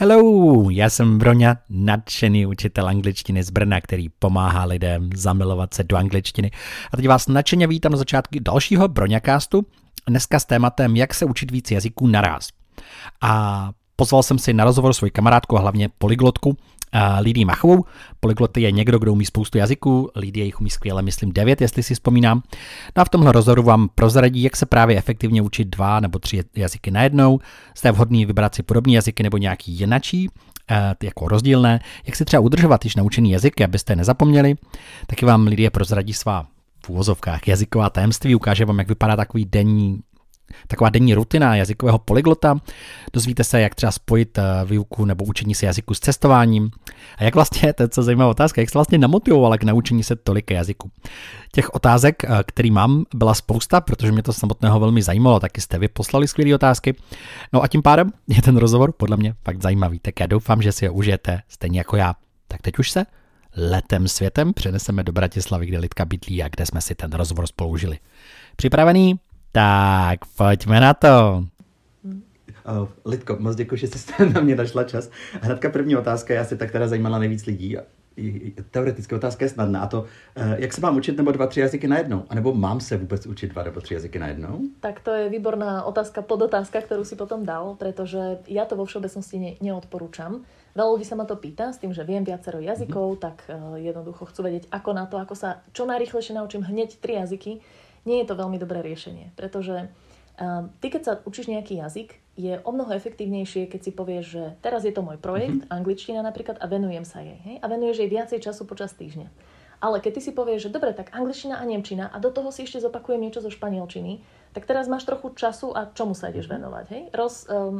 Hello, já jsem Broňa, nadšený učitel angličtiny z Brna, který pomáhá lidem zamilovat se do angličtiny. A teď vás nadšeně vítám na začátku dalšího Broňacastu, dneska s tématem, jak se učit víc jazyků naraz. A pozval jsem si na rozhovor svoji kamarádku a hlavně polyglotku Lidii Machovou. Polyglot je někdo, kdo umí spoustu jazyků, Lidie jich umí skvěle, myslím 9, jestli si vzpomínám. No a v tomhle rozhovoru vám prozradí, jak se právě efektivně učit 2 nebo 3 jazyky najednou. Jste je vhodný vybrat si podobné jazyky nebo nějaký jinačí, jako rozdílné, jak si třeba udržovat již naučený jazyky, abyste je nezapomněli. Taky vám Lidie prozradí svá v úvozovkách jazyková tajemství, ukáže vám, jak vypadá taková denní rutina jazykového polyglota. Dozvíte se, jak třeba spojit výuku nebo učení se jazyku s cestováním. A jak vlastně, to je co zajímavá otázka, jak se vlastně namotivovala k naučení se tolika jazyků. Těch otázek, který mám, byla spousta, protože mě to samotného velmi zajímalo, taky jste vy poslali skvělé otázky. No a tím pádem je ten rozhovor podle mě fakt zajímavý, tak já doufám, že si ho užijete stejně jako já. Tak teď už se letem světem přeneseme do Bratislavy, kde Lidka bydlí a kde jsme si ten rozhovor spolu užili. Připravený? Tak, pojďme na to. Lidko, moc děkuji, že jste na mě našla čas. Hnedka první otázka, já se tak teda zajímala nejvíc lidí. Teoretická otázka je snadná. A to, jak se mám učit nebo 2, 3 jazyky najednou? A nebo mám se vůbec učit 2 nebo 3 jazyky najednou? Tak to je výborná otázka, podotázka, ktorú si potom dal, pretože ja to vo všeobecnosti neodporúčam. Veľa ľudí sa ma to pýta s tým, že viem viacero jazykov, tak jednoducho chcú vedieť, ako na to, ako sa čo najrýchlejšie naučím hneď 3 jazyky. Nie je to veľmi dobré riešenie, pretože ty, keď sa učíš nejaký jazyk, je o mnoho efektívnejšie, keď si povieš, že teraz je to môj projekt, angličtina napríklad, a venujem sa jej. Hej? A venuješ jej viacej času počas týždňa. Ale keď ty si povieš, že dobre, tak angličtina a nemčina a do toho si ešte zopakujem niečo zo španielčiny, tak teraz máš trochu času a čomu sa ideš venovať. Hej?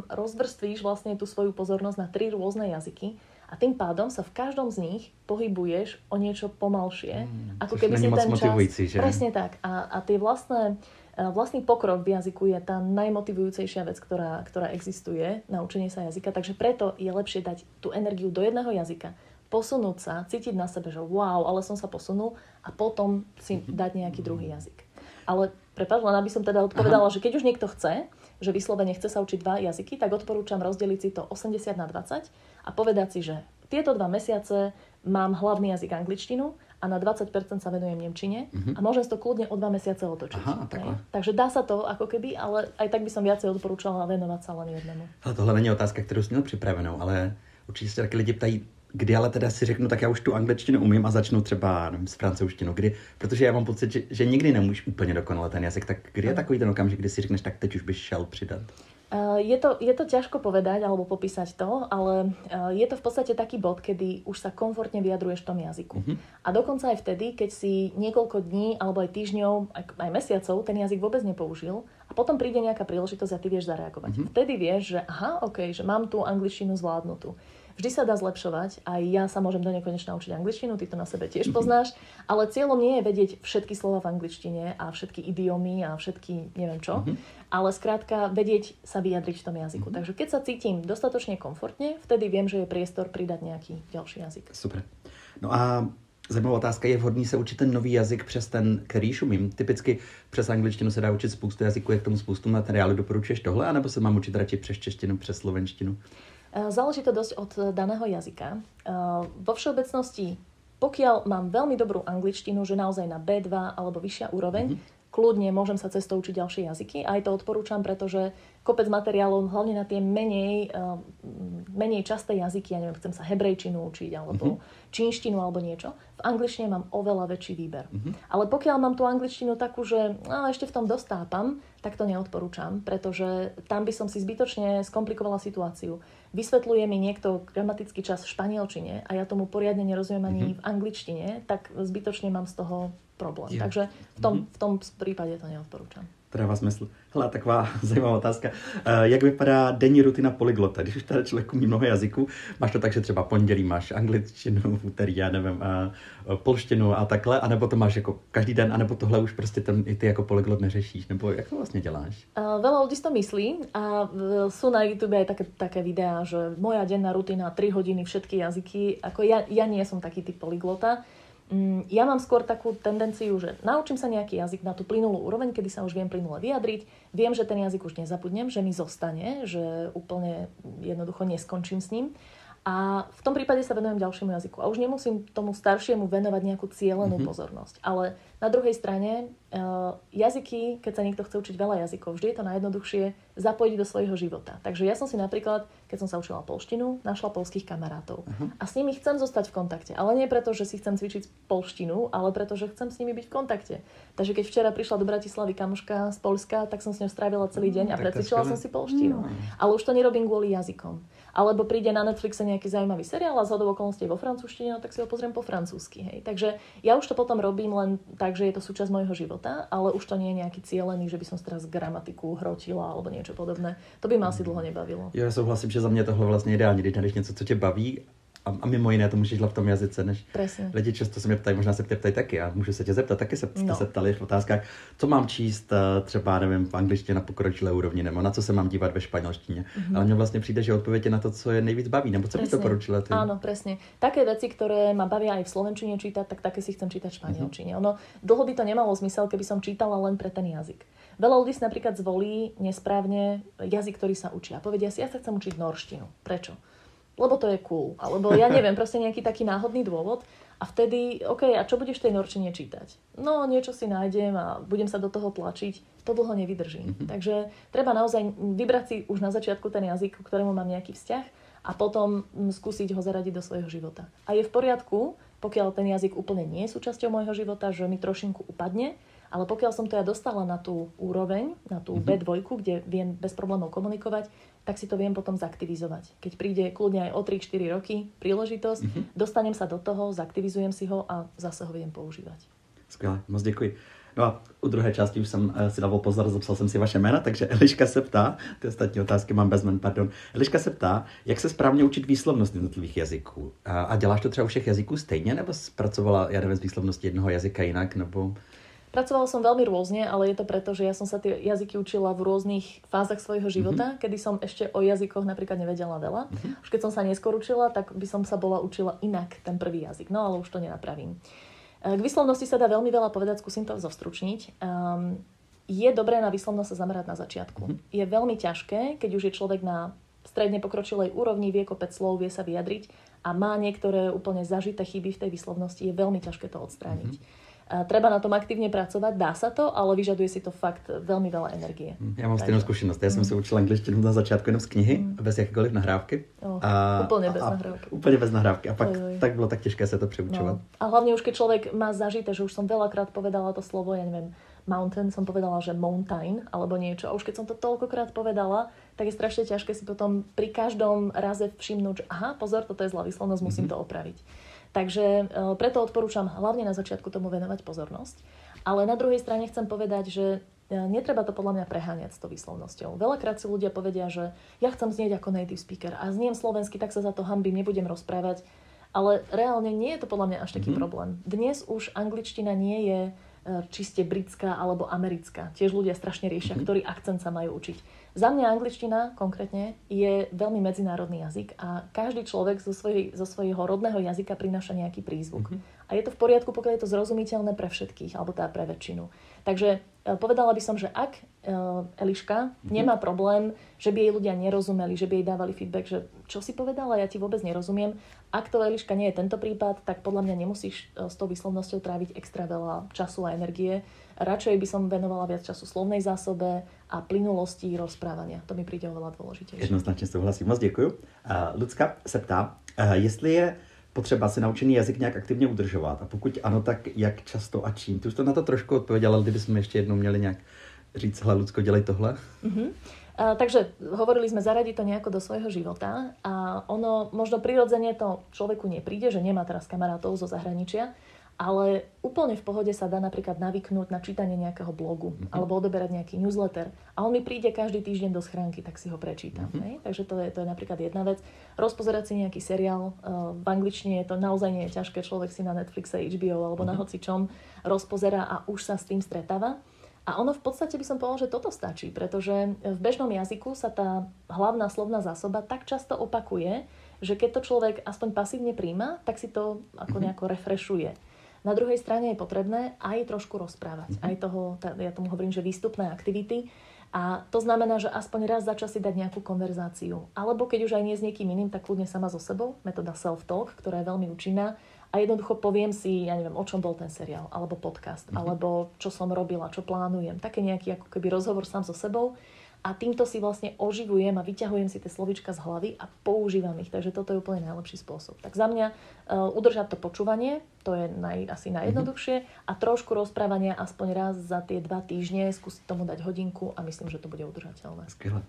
Rozvrstvíš vlastne tú svoju pozornosť na 3 rôzne jazyky a tým pádom sa v každom z nich pohybuješ o niečo pomalšie. Ako keby si ten čas... Že? Presne tak. A tie vlastný pokrok v jazyku je tá najmotivujúcejšia vec, ktorá existuje na učenie sa jazyka. Takže preto je lepšie dať tú energiu do jedného jazyka, posunúť sa, cítiť na sebe, že wow, ale som sa posunul a potom si dať nejaký druhý jazyk. Ale prepáč, len aby som teda odpovedala, že keď už niekto chce, že vyslovene chce sa učiť 2 jazyky, tak odporúčam rozdeliť si to 80/20 a povedať si, že tieto 2 mesiace mám hlavný jazyk angličtinu a na 20% sa venujem nemčine a môžem to kľudne o 2 mesiace otočiť. Takže dá sa to ako keby, ale aj tak by som viacej odporúčala venovať sa len jednému. Ale tohle není otázka, kterou jsi měl připravenou, ale určitě se taky lidi ptají, kdy ale teda si řeknu, tak já už tu angličtinu umím a začnu třeba nevím, s francouzštinou. Kdy? Protože já mám pocit, že nikdy nemůžeš úplně dokonale ten jazyk. Tak kdy je takový ten okamžik, kdy si řekneš, tak teď už bych šel přidat? Je to ťažko povedať alebo popísať to, ale je to v podstate taký bod, kedy už sa komfortne vyjadruješ v tom jazyku. A dokonca aj vtedy, keď si niekoľko dní alebo aj týždňov, aj mesiacov ten jazyk vôbec nepoužil a potom príde nejaká príležitosť a ty vieš zareagovať. Vtedy vieš, že aha, OK, že mám tú angličtinu zvládnutú. Vždy sa dá zlepšovať, aj ja sa môžem do nekonečna učiť angličtinu, ty to na sebe tiež poznáš, ale cieľom nie je vedieť všetky slova v angličtine a všetky idiomy a všetky neviem čo, ale skrátka vedieť sa vyjadriť v tom jazyku. Takže keď sa cítim dostatočne komfortne, vtedy viem, že je priestor pridať nejaký ďalší jazyk. Super. No a zajímavá otázka, je vhodný se učit ten nový jazyk přes ten, který již umím? Typicky přes angličtinu se dá učit spoustu jazyků, je k tomu spoustu materiálu. Doporučuješ tohle, anebo se mám učit radši přes češtinu, přes slovenštinu? Záleží to dosť od daného jazyka. Vo všeobecnosti, pokiaľ mám veľmi dobrú angličtinu, že naozaj na B2 alebo vyššia úroveň, kľudne môžem sa cestou učiť ďalšie jazyky. Aj to odporúčam, pretože kopec materiálov, hlavne na tie menej časté jazyky, ja neviem, chcem sa hebrejčinu učiť, alebo čínštinu, alebo niečo. V angličtine mám oveľa väčší výber. Ale pokiaľ mám tú angličtinu takú, že ešte v tom dostápam, tak to neodporúčam, pretože tam by som si zbytočne skomplikovala situáciu. Vysvetľuje mi niekto gramatický čas v španielčine a ja tomu poriadne nerozumiem ani v angličtine, tak zbytočne mám z toho problém. Takže v tom prípade to neodporúčam. To dává smysl. Hele, taková zajímavá otázka. Jak vypadá denní rutina polyglota? Když už tady člověk umí mnoho jazyků, máš to tak, že třeba pondělí máš angličtinu, úterý, já nevím, polštinu a takhle, anebo to máš jako každý den, anebo tohle už prostě i ty jako polyglot neřešíš, nebo jak to vlastně děláš? Veľa ľudí si to myslí a sú na YouTube aj také videá, že moja denná rutina 3 hodiny všetky jazyky. Ako ja nie som taký typ polyglota. Ja mám skôr takú tendenciu, že naučím sa nejaký jazyk na tú plynulú úroveň, kedy sa už viem plynule vyjadriť, viem, že ten jazyk už nezabudnem, že mi zostane, že úplne jednoducho neskončím s ním. A v tom prípade sa venujem ďalšiemu jazyku. A už nemusím tomu staršiemu venovať nejakú cielenú pozornosť. Ale na druhej strane, jazyky, keď sa niekto chce učiť veľa jazykov, vždy je to najjednoduchšie zapojiť do svojho života. Takže ja som si napríklad, keď som sa učila poľštinu, našla poľských kamarátov. A s nimi chcem zostať v kontakte. Ale nie preto, že si chcem cvičiť poľštinu, ale preto, že chcem s nimi byť v kontakte. Takže keď včera prišla do Bratislavy kamoška z Poľska, tak som s ňou strávila celý deň a precvičila som si poľštinu. Ale už to nerobím kvôli jazykom. Alebo príde na Netflixe nejaký zaujímavý seriál a zhodou okolností vo francúzštine, no tak si ho pozriem po francúzsky. Hej. Takže ja už to potom robím len tak, že je to súčasť môjho života, ale už to nie je nejaký cielený, že by som teraz gramatiku hrotila alebo niečo podobné. To by ma asi dlho nebavilo. Já souhlasím, že za mě tohle vlastně ideální, když najdeš něco, co tě baví. A mimo jiné to můžeš dělat v tom jazyce, než Presne. lidi často se mě ptají, možná se ptají taky, a můžu se tě zeptat, taky jste se ptali v otázkách, co mám číst třeba, nevím, v angličtině na pokročilé úrovni, nebo na co se mám dívat ve španělštině. Ale mně vlastně přijde, že odpověď je na to, co je nejvíc baví, nebo co by to poručila ty? Áno, presne. Také veci, ktoré ma bavia aj v slovenčine čítať, tak také si chcem čítať v španielčine. Ono dlho by to nemalo zmysel, keby som čítala len pre ten jazyk. Veľa ľudí si napríklad zvolí nesprávne jazyk, ktorý sa učí. A povedia si, ja sa chcem učiť norštinu. Prečo? Lebo to je cool, alebo ja neviem, proste nejaký taký náhodný dôvod a vtedy, OK, a čo budeš v tej norčine čítať? No, niečo si nájdem a budem sa do toho tlačiť, to dlho nevydržím. Takže treba naozaj vybrať si už na začiatku ten jazyk, k ktorému mám nejaký vzťah a potom skúsiť ho zaradiť do svojho života. A je v poriadku, pokiaľ ten jazyk úplne nie je súčasťou môjho života, že mi trošinku upadne, ale pokiaľ som to ja dostala na tú úroveň, na tú B2, kde viem bez problémov komunikovať, tak si to viem potom zaktivizovať. Keď príde kľudne aj o 3-4 roky príležitosť, dostanem sa do toho, zaktivizujem si ho a zase ho viem používať. Skvěle, moc děkuji. No a u druhé části už jsem si dával pozor, zapsal jsem si vaše jména, takže Eliška se ptá, ty ostatní otázky mám bez jmen, pardon. Eliška se ptá, jak se správně učit výslovnost jednotlivých jazyků. A děláš to třeba u všech jazyků stejně, nebo zpracovala, já nevím, z výslovnosti jednoho jazyka jinak, nebo... Pracovala som veľmi rôzne, ale je to preto, že ja som sa tie jazyky učila v rôznych fázach svojho života, kedy som ešte o jazykoch napríklad nevedela veľa. Už keď som sa neskôr učila, tak by som sa bola učila inak ten prvý jazyk, no ale už to nenapravím. K výslovnosti sa dá veľmi veľa povedať, skúsim to zostručniť. Je dobré na výslovnosť sa zamerať na začiatku. Je veľmi ťažké, keď už je človek na stredne pokročilej úrovni, vie kopec slov, vie sa vyjadriť a má niektoré úplne zažité chyby v tej výslovnosti, je veľmi ťažké to odstrániť. Treba na tom aktívne pracovať, dá sa to, ale vyžaduje si to fakt veľmi veľa energie. Já mám stejnou zkušenost. Já jsem se učil angličtinu na začátku jenom z knihy, bez jakékoliv nahrávky. Úplne bez nahrávky. Úplně bez nahrávky. A pak tak bylo tak těžké se to přeučovat. No. A hlavne už keď človek má zažité, že už som veľakrát povedala to slovo, ja neviem, mountain, som povedala, že mountain alebo niečo. A už keď som to toľkokrát povedala, tak je strašne ťažké si potom pri každom raze všimnúť, že aha, pozor, toto je zlá výslovnosť, musím to opraviť. Takže preto odporúčam hlavne na začiatku tomu venovať pozornosť. Ale na druhej strane chcem povedať, že netreba to podľa mňa preháňať s tou výslovnosťou. Veľakrát si ľudia povedia, že ja chcem znieť ako native speaker a zniem slovensky, tak sa za to hanbím, nebudem rozprávať. Ale reálne nie je to podľa mňa až taký problém. Dnes už angličtina nie je čiste britská alebo americká. Tiež ľudia strašne riešia, ktorý akcent sa majú učiť. Za mňa angličtina konkrétne je veľmi medzinárodný jazyk a každý človek zo svojho rodného jazyka prináša nejaký prízvuk. A je to v poriadku, pokiaľ je to zrozumiteľné pre všetkých, alebo tá pre väčšinu. Takže povedala by som, že ak Eliška nemá problém, že by jej ľudia nerozumeli, že by jej dávali feedback, že čo si povedala, ja ti vôbec nerozumiem. Ak to, Eliška, nie je tento prípad, tak podľa mňa nemusíš s tou výslovnosťou tráviť extra veľa času a energie. Radšej by som venovala viac času slovnej zásobe a plynulosti rozprávania. To mi príde oveľa dôležitejšie. Jednoznačně souhlasím. Moc děkuju. Lucka se ptá, jestli je potřeba si naučený jazyk nějak aktivně udržovat a pokud ano, tak jak často a čím? Ty už to na to trošku odpověděla, ale kdybychom ještě jednou měli nějak říct, hele Lucko, dělej tohle. Takže hovorili sme, zaradiť to nejako do svojho života a ono možno prirodzene to človeku nepríde, že nemá teraz kamarátov zo zahraničia, ale úplne v pohode sa dá napríklad navyknúť na čítanie nejakého blogu alebo odoberať nejaký newsletter a on mi príde každý týždeň do schránky, tak si ho prečítam. Takže to je napríklad jedna vec. Rozpozerať si nejaký seriál v angličtine, to naozaj nie je ťažké, človek si na Netflixe, HBO alebo na hocičom rozpozerá a už sa s tým stretáva. A ono v podstate by som povedala, že toto stačí, pretože v bežnom jazyku sa tá hlavná slovná zásoba tak často opakuje, že keď to človek aspoň pasívne príjma, tak si to ako nejako refreshuje. Na druhej strane je potrebné aj trošku rozprávať. Aj toho, ja tomu hovorím, že výstupné aktivity. A to znamená, že aspoň raz za čas si dať nejakú konverzáciu. Alebo keď už aj nie s niekým iným, tak kľudne sama so sebou. Metóda self-talk, ktorá je veľmi účinná. A jednoducho poviem si, ja neviem, o čom bol ten seriál, alebo podcast, alebo čo som robila, čo plánujem. Také nejaký ako keby rozhovor sám so sebou. A týmto si vlastne oživujem a vyťahujem si tie slovíčka z hlavy a používam ich. Takže toto je úplne najlepší spôsob. Tak za mňa udržať to počúvanie, to je asi najjednoduchšie. A trošku rozprávania aspoň raz za tie 2 týždne, skúsiť tomu dať hodinku a myslím, že to bude udržateľné. Skvěle.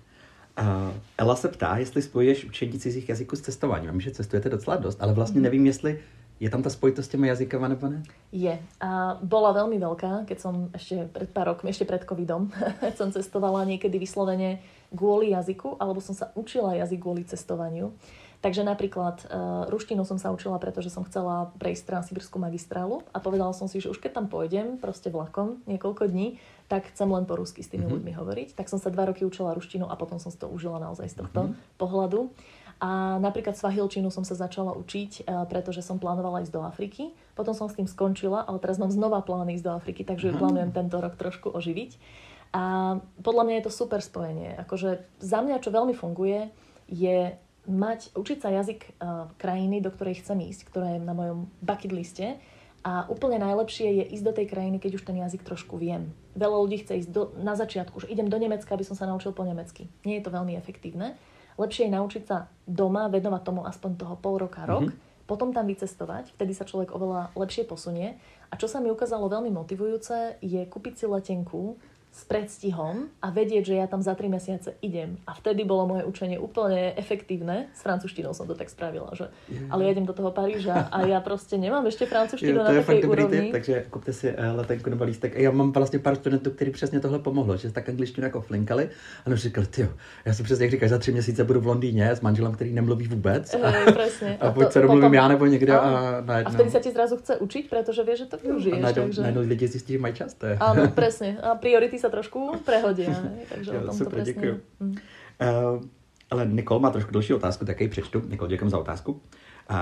Ela se ptá, jestli spojuješ učení cizích jazyků s cestováním. Vím, že cestujete docela dost, ale vlastně nevím, jestli je tam tá spojitosť s těma jazykama nebo ne? Je. A bola veľmi veľká, keď som ešte pred pár rokmi, ešte pred covidom, som cestovala niekedy vyslovene kvôli jazyku, alebo som sa učila jazyk kvôli cestovaniu. Takže napríklad ruštinu som sa učila, pretože som chcela prejsť Transsibirskú magistrálu a povedala som si, že už keď tam pôjdem, proste vlakom niekoľko dní, tak chcem len po rusky s tými ľuďmi hovoriť. Tak som sa 2 roky učila ruštinu a potom som si to užila naozaj z tohto pohľadu. A napríklad svahilčinu som sa začala učiť, pretože som plánovala ísť do Afriky. Potom som s tým skončila, ale teraz mám znova plán ísť do Afriky, takže ju plánujem tento rok trošku oživiť. A podľa mňa je to super spojenie. Akože za mňa, čo veľmi funguje, je učiť sa jazyk krajiny, do ktorej chcem ísť, ktorá je na mojom bucket liste. A úplne najlepšie je ísť do tej krajiny, keď už ten jazyk trošku viem. Veľa ľudí chce ísť na začiatku, že idem do Nemecka, aby som sa naučil po nemecky. Nie je to veľmi efektívne. Lepšie je naučiť sa doma, venovať tomu aspoň toho pol roka, rok, potom tam vycestovať, vtedy sa človek oveľa lepšie posunie. A čo sa mi ukázalo veľmi motivujúce, je kúpiť si letenku s predstihom a vedieť, že ja tam za 3 mesiace idem. A vtedy bolo moje učenie úplne efektívne. S francúzštinou som to tak spravila, že ale ja idem do toho Paríža a ja proste nemám ešte francúzštinu na takej úrovni. Tip, takže kupte si letenku nebo lístek. Já mám vlastně pár studentů, který přesně tohle pomohlo, že tak angličtinu jako flinkali a no říkali, tyjo, já si přesně jak říkáš, za 3 měsíce budu v Londýně s manželem, který nemluví vůbec. Presne. A buď se domluvím já nebo někde a vtedy sa ti zrazu chce učiť, pretože vieš, že to využiješ. Najednou lidi zjistí, že mají čas. Áno, presne. A priority sa trošku prehodia. Takže o tom super, to presne. Děkuji. Ale Nikol má trošku další otázku, tak ji přečtu. Nikol, děkuji za otázku.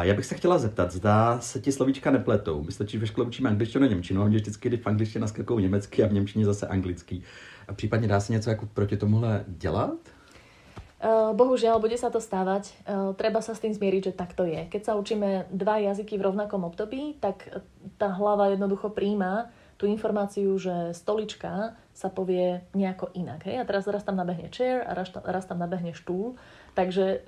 Já bych se chtěla zeptat, zda se ti slovíčka nepletou. My se ve škole učíme angličtinu a němčinu, a mě vždycky, když v angličtině naskakují německy a v němčině zase anglický. A případně dá se něco jako proti tomuhle dělat? Bohužiaľ, bude sa to stávať. Treba sa s tým zmieriť, že tak to je. Keď sa učíme 2 jazyky v rovnakom období, tak tá hlava jednoducho príjma tú informáciu, že stolička sa povie nejako inak. Hej? A teraz raz tam nabehne chair a raz tam nabehne štúl. Takže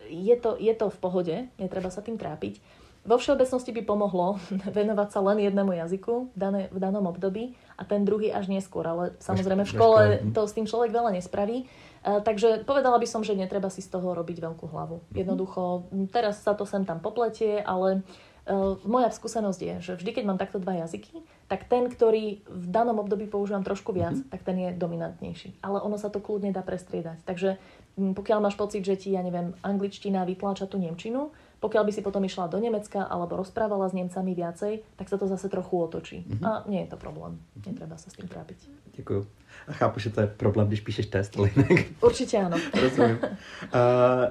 je to v pohode, netreba sa tým trápiť. Vo všeobecnosti by pomohlo venovať sa len jednému jazyku v danom období a ten druhý až neskôr. Ale samozrejme v škole to s tým človek veľa nespraví. Takže povedala by som, že netreba si z toho robiť veľkú hlavu. Jednoducho, teraz sa to sem tam popletie, ale moja skúsenosť je, že vždy, keď mám takto 2 jazyky, tak ten, ktorý v danom období používam trošku viac, tak ten je dominantnejší. Ale ono sa to kľudne dá prestriedať. Takže pokiaľ máš pocit, že ti, ja neviem, angličtina vytláča tú nemčinu, pokiaľ by si potom išla do Nemecka alebo rozprávala s Nemcami viacej, tak sa to zase trochu otočí. A nie je to problém. Netreba sa s tým trápiť. Děkuju. A chápu, že to je problém, když píšeš test, ale jinak. Určitě ano. Rozumím.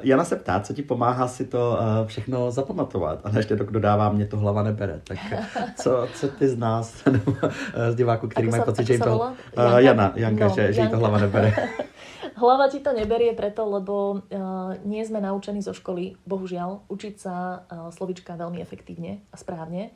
Jana se ptá, co ti pomáhá si to všechno zapamatovat. A ještě dodává, mě to hlava nebere. Tak co ty z nás, z diváků, který mají pocit, že jim to... Janka, že jí to hlava nebere. Hlava ti to neberie preto, lebo nie sme naučení zo školy, bohužiaľ, učiť sa slovíčka veľmi efektívne a správne.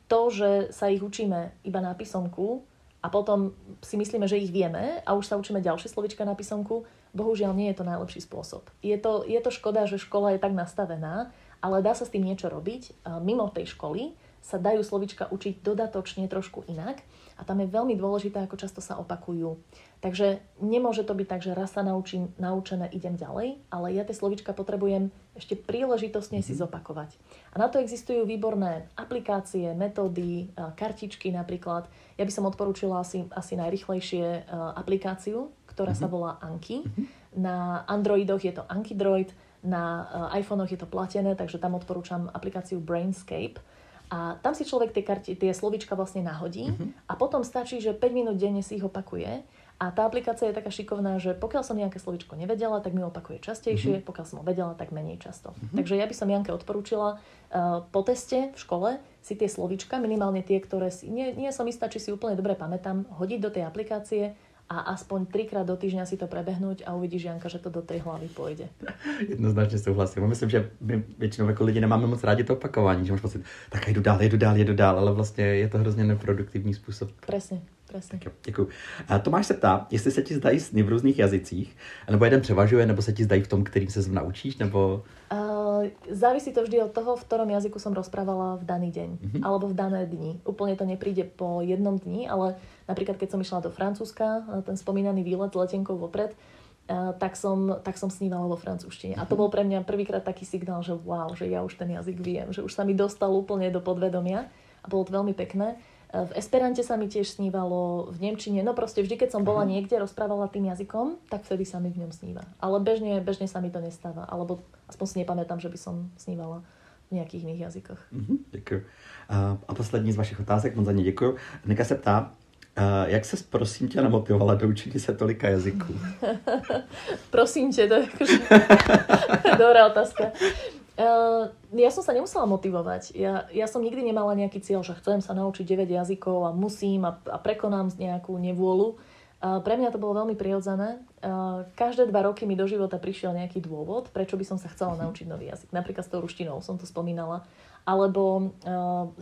To, že sa ich učíme iba na písomku a potom si myslíme, že ich vieme a už sa učíme ďalšie slovíčka na písomku, bohužiaľ nie je to najlepší spôsob. Je to škoda, že škola je tak nastavená, ale dá sa s tým niečo robiť. Mimo tej školy sa dajú slovíčka učiť dodatočne trošku inak a tam je veľmi dôležité, ako často sa opakujú. Takže nemôže to byť tak, že raz sa naučené, idem ďalej, ale ja tie slovíčka potrebujem ešte príležitostne si zopakovať. A na to existujú výborné aplikácie, metódy, kartičky napríklad. Ja by som odporúčila asi najrýchlejšie aplikáciu, ktorá sa volá Anki. Na Androidoch je to Ankydroid, na iPhonech je to platené, takže tam odporúčam aplikáciu Brainscape. A tam si človek tie slovíčka vlastne nahodí a potom stačí, že 5 minút denne si ich opakuje A tá aplikácia je taká šikovná, že pokiaľ som nejaké slovíčko nevedela, tak mi opakuje častejšie, pokiaľ som ho vedela, tak menej často. Takže ja by som Janke odporúčila po teste v škole si tie slovíčka, minimálne tie, ktoré si, nie som istá, či si úplne dobre pamätám, hodiť do tej aplikácie a aspoň 3-krát do týždňa si to prebehnúť a uvidíš, Janka, že to do tej hlavy pôjde. Jednoznačně souhlasím. Myslím, že my většinou jako lidi nemáme moc rádi to opakování, že máš pocit, tak jedu dál, ale vlastně je to hrozně neproduktivní způsob. Presne. Tak jo, děkuju. A Tomáš se ptá, jestli se ti zdají sny v různých jazycích, nebo jeden převažuje, nebo se ti zdají v tom, kterým se naučíš, nebo... Závisí to vždy od toho, v ktorom jazyku som rozprávala v daný deň, alebo v dané dni. Úplne to nepríde po jednom dni, ale napríklad keď som išla do Francúzska, ten spomínaný výlet s letenkou vopred, tak som snívala vo francúzštine. A to bol pre mňa prvýkrát taký signál, že wow, že ja už ten jazyk viem, že už sa mi dostal úplne do podvedomia a bolo to veľmi pekné. V esperante sa mi tiež snívalo, v nemčine, no proste vždy, keď som bola niekde, rozprávala tým jazykom, tak vtedy sa mi v ňom sníva. Ale bežne sa mi to nestáva, alebo aspoň si nepamätám, že by som snívala v nejakých iných jazykoch. Děkuji. A poslední z vašich otázek, moc za ně děkuji. Nika se ptá, jak ses prosím tě namotivovala do učení se tolika jazyků? Prosím tě, to je akože dobrá otázka. Ja som sa nemusela motivovať. Ja som nikdy nemala nejaký cieľ, že chcem sa naučiť 9 jazykov a musím a prekonám nejakú nevôľu. Pre mňa to bolo veľmi prirodzené. Každé 2 roky mi do života prišiel nejaký dôvod, prečo by som sa chcela naučiť nový jazyk. Napríklad s tou ruštinou som to spomínala. Alebo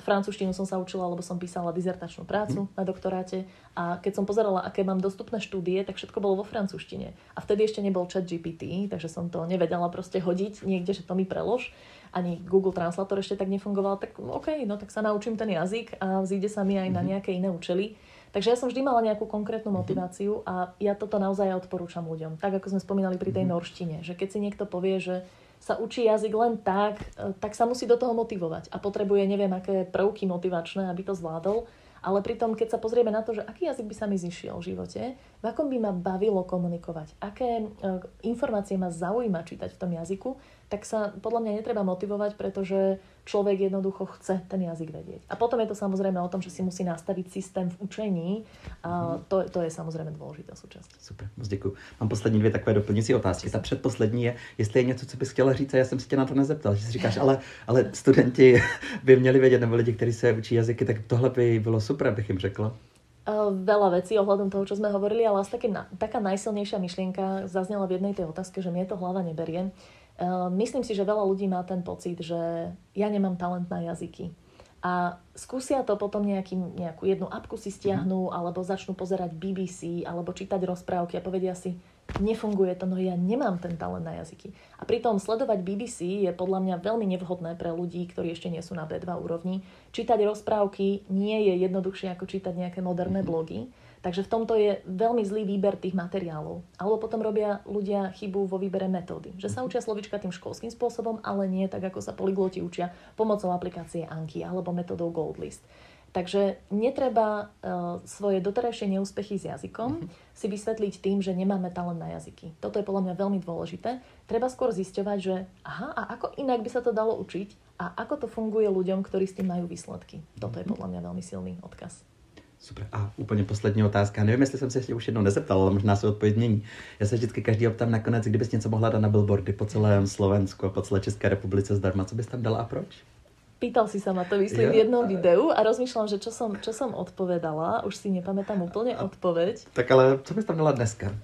francúzštinu som sa učila, lebo som písala dizertačnú prácu na doktoráte. A keď som pozerala, aké mám dostupné štúdie, tak všetko bolo vo francúzštine. A vtedy ešte nebol ChatGPT, takže som to nevedela proste hodiť niekde, že to mi prelož. Ani Google Translator ešte tak nefungoval. Tak OK, no tak sa naučím ten jazyk a vzíde sa mi aj na nejaké iné účely. Takže ja som vždy mala nejakú konkrétnu motiváciu a ja toto naozaj odporúčam ľuďom. Tak ako sme spomínali pri tej norštine, že keď si niekto povie, že sa učí jazyk len tak sa musí do toho motivovať a potrebuje neviem aké prvky motivačné, aby to zvládol. Ale pritom, keď sa pozrieme na to, že aký jazyk by sa mi zišiel v živote, v akom by ma bavilo komunikovať, aké informácie ma zaujíma čítať v tom jazyku, tak sa podľa mňa netreba motivovať, pretože človek jednoducho chce ten jazyk vedieť. A potom je to samozrejme o tom, že si musí nastaviť systém v učení a to je samozrejme dôležitá súčasť. Super, moc děkuji. Mám poslední 2 takové doplňující otázky. Ta předposlední je, jestli je něco, co bys chtěla říct, a já jsem se tě na to nezeptal, že si říkáš, ale studenti by měli vědět, nebo lidi, kteří se učí jazyky, tak tohle by bylo super, abych jim řekla. Veľa vecí ohľadom toho, čo sme hovorili, ale asi taká najsilnejšia myšlienka zaznela v jednej tej otázke, že mne to hlava neberie. Myslím si, že veľa ľudí má ten pocit, že ja nemám talent na jazyky. A skúsia to potom nejakú jednu apku si stiahnu, alebo začnú pozerať BBC, alebo čítať rozprávky a povedia si, nefunguje to, no ja nemám ten talent na jazyky. A pritom sledovať BBC je podľa mňa veľmi nevhodné pre ľudí, ktorí ešte nie sú na B2 úrovni. Čítať rozprávky nie je jednoduchšie ako čítať nejaké moderné blogy. Takže v tomto je veľmi zlý výber tých materiálov. Alebo potom robia ľudia chybu vo výbere metódy. Že sa učia slovíčka tým školským spôsobom, ale nie tak, ako sa polygloti učia pomocou aplikácie Anki alebo metódou Goldlist. Takže netreba svoje doterajšie neúspechy s jazykom si vysvetliť tým, že nemáme talent na jazyky. Toto je podľa mňa veľmi dôležité. Treba skôr zisťovať, že a ako inak by sa to dalo učiť a ako to funguje ľuďom, ktorí s tým majú výsledky. Toto je podľa mňa veľmi silný odkaz. Super. A úplně poslední otázka. Nevím, jestli jsem se ještě už jednou nezeptal, ale možná se odpověď změní. Já se vždycky každý optám nakonec, kdybys něco mohla dát na billboardy po celém Slovensku a po celé České republice zdarma, co bys tam dala a proč? Pýtal si sa ma to, myslím, v jednom videu a rozmýšľam, že čo som odpovedala. Už si nepamätám úplne odpoveď. Tak ale co bys tam dala dneska?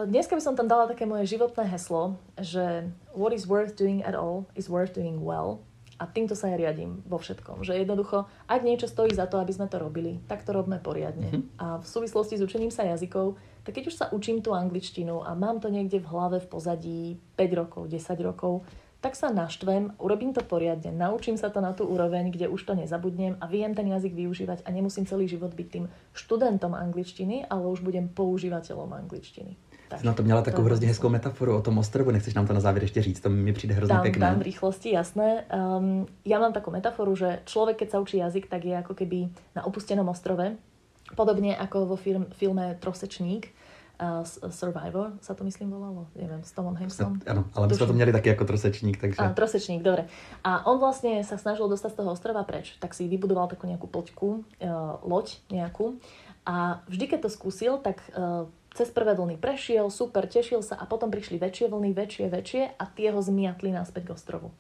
Dneska by som tam dala také moje životné heslo, že what is worth doing at all is worth doing well. A týmto sa ja riadím vo všetkom. Že jednoducho, ak niečo stojí za to, aby sme to robili, tak to robme poriadne. A v súvislosti s učením sa jazykov, tak keď už sa učím tú angličtinu a mám to niekde v hlave v pozadí 5 rokov, 10 rokov, tak sa naštvem, urobím to poriadne, naučím sa to na tú úroveň, kde už to nezabudnem a viem ten jazyk využívať a nemusím celý život byť tým študentom angličtiny, ale už budem používateľom angličtiny. Jsi na to měla takovou hrozně hezkou metaforu o tom ostrovu, nechceš nám to na závěr ještě říct, to mi přijde hrozně pekné. Dám v rýchlosti, jasné. Ja mám takú metaforu, že človek, keď sa učí jazyk, tak je ako keby na opustenom ostrove, podobne ako vo filme Trosečník, Survivor sa to myslím volalo, neviem, s Tomom Hanksom. Áno, ale my sme to měli taky ako Trosečník, takže... Trosečník, dobre. A on vlastne sa snažil dostať z toho ostrova preč, tak si vybudoval takú nejakú loď nejakú. A vždy, keď to skúsil, tak cez prvé vlny prešiel, super, tešil sa a potom prišli väčšie vlny, väčšie a tie ho zmiatli naspäť k ostrovu.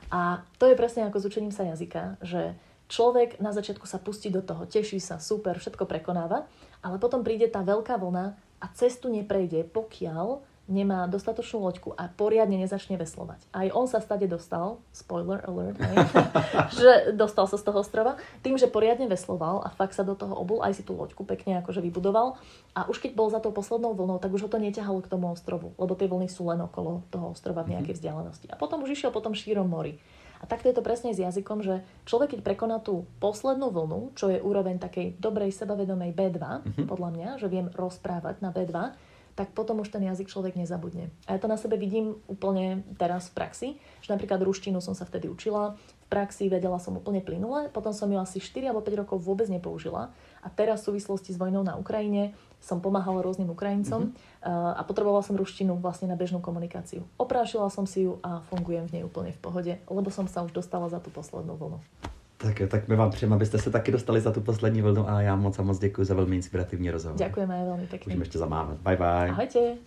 A to je presne ako s učením sa jazyka, že človek na začiatku sa pustí do toho, teší sa, super, všetko prekonáva, ale potom príde tá veľká vlna a cestu neprejde, pokiaľ nemá dostatočnú loďku a poriadne nezačne veslovať. Aj on sa stade dostal, spoiler alert, že dostal sa z toho ostrova, tým, že poriadne vesloval a fakt sa do toho obul, aj si tú loďku pekne akože vybudoval a už keď bol za tou poslednou vlnou, tak už ho to neťahalo k tomu ostrovu, lebo tie vlny sú len okolo toho ostrova v nejakej vzdialenosti. A potom už išiel po tom šírom mori. A takto je to presne s jazykom, že človek, keď prekoná tú poslednú vlnu, čo je úroveň takej dobrej sebavedomej B2, podľa mňa, že viem rozprávať na B2, tak potom už ten jazyk človek nezabudne. A ja to na sebe vidím úplne teraz v praxi, že napríklad ruštinu som sa vtedy učila, v praxi vedela som úplne plynule, potom som ju asi 4 alebo 5 rokov vôbec nepoužila a teraz v súvislosti s vojnou na Ukrajine som pomáhala rôznym Ukrajincom a potrebovala som ruštinu vlastne na bežnú komunikáciu. Oprášila som si ju a fungujem v nej úplne v pohode, lebo som sa už dostala za tú poslednú vlnu. Tak my vám přejeme, abyste se taky dostali za tu poslední vlnu a já moc děkuji za velmi inspirativní rozhovor. Ďakujem aj veľmi pekne. Můžeme ještě zamávat. Bye bye. Ahojte.